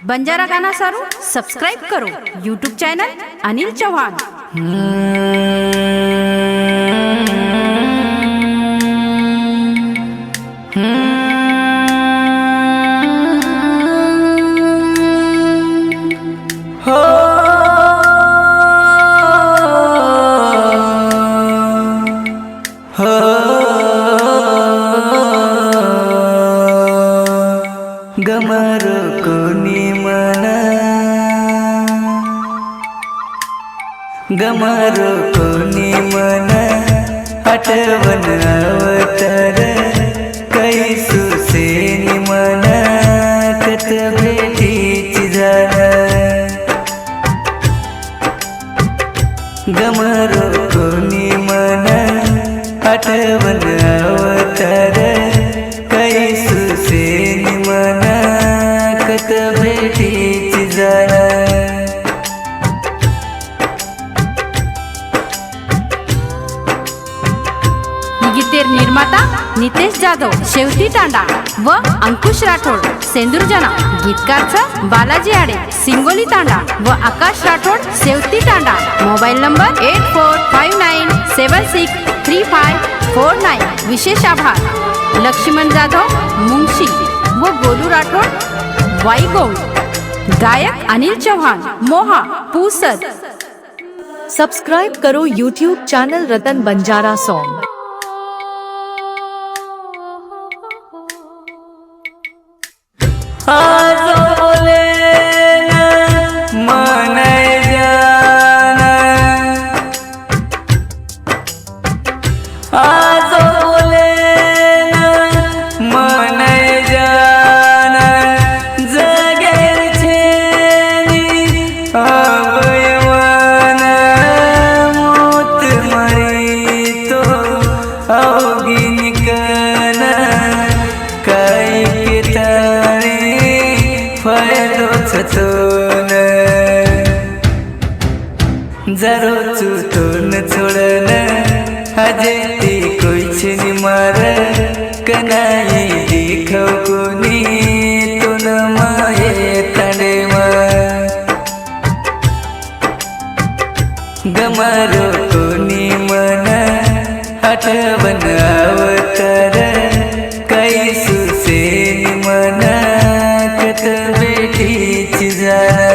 बंजारा गाना सारू सब्सक्राइब करो यूट्यूब चैनल अनिल चौहान। गमरो कोणी मना गमरो कोणी मना आठवण अवतार काही सुसेनी मना कत भेटीची झाला गमरो कोणी मना आठवण अवतार काही सुसेनी मना कत भेटीची झाला गीतेर निर्माता नितेश जाधव शेवटी तांडा व अंकुश राठोड सेंदुरजना। गीतकार बालाजी आडे सिंगोली तांडा व आकाश राठोड सेवती तांडा। Mobile number 8459763549। विशेष आभार लक्ष्मण जाधव मुंशी व गोलू राठोड वाईगोंड। गायक अनिल चौहान मोहा पूसद। सब्सक्राइब करो YouTube channel Ratan Banjara song. आज बोले ना मन जाना आज बोले ना मन जाना जगेर छेनी अवयवाना मोत मरी तो अवगी निकना काई के फायदो छतोन जरो चुतोन छोड़न हजे ती कोई छनी मार कनाई दिखो कोनी तुन माये तड़े मा गमरो कोनी मना आठवण अवतार काही सुसेनी मना कत भेटीची झाला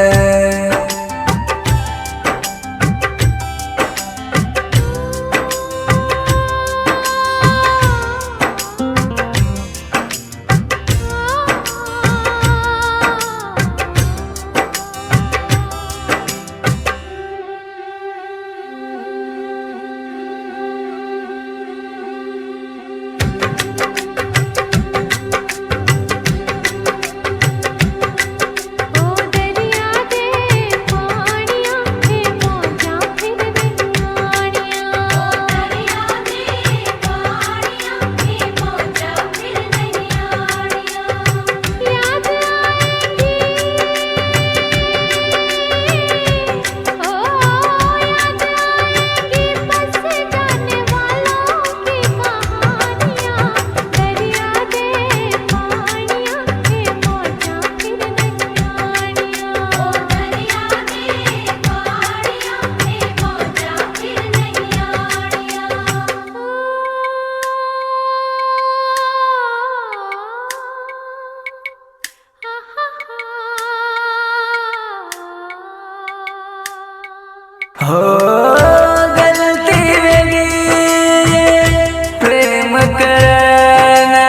हो गलती वेगी प्रेम करना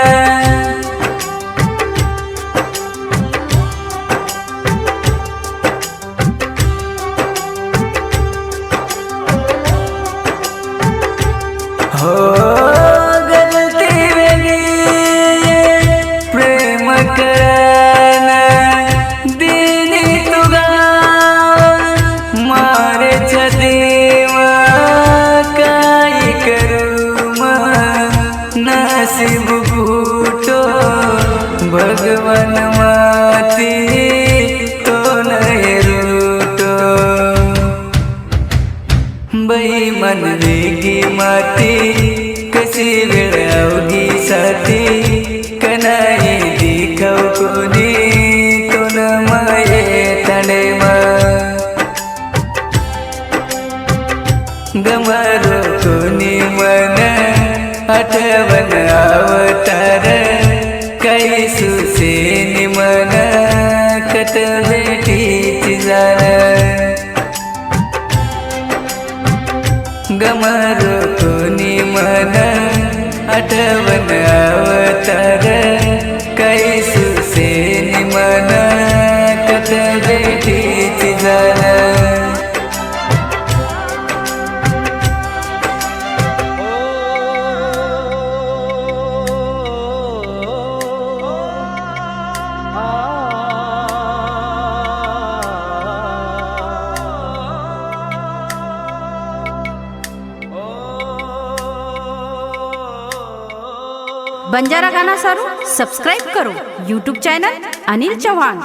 हो गलती वेगी प्रेम करना दीनी तुगा मारे छदीवा काई करूँ नसीब फूटो भगवान माती तो नहीं रूटो बेईमान वेगी माती कशी वेळ अवघी साथी कनाई दिखाव कोणी तो न माया आठवण अवतार काही सुसेनी मन कत भेटीची जाण गमारो कोणी मन आठवण अवतार काही सुसेनी मन कत भेटीची जाण बंजारा गाना सारू सब्सक्राइब करो यूट्यूब चैनल अनिल चौहान।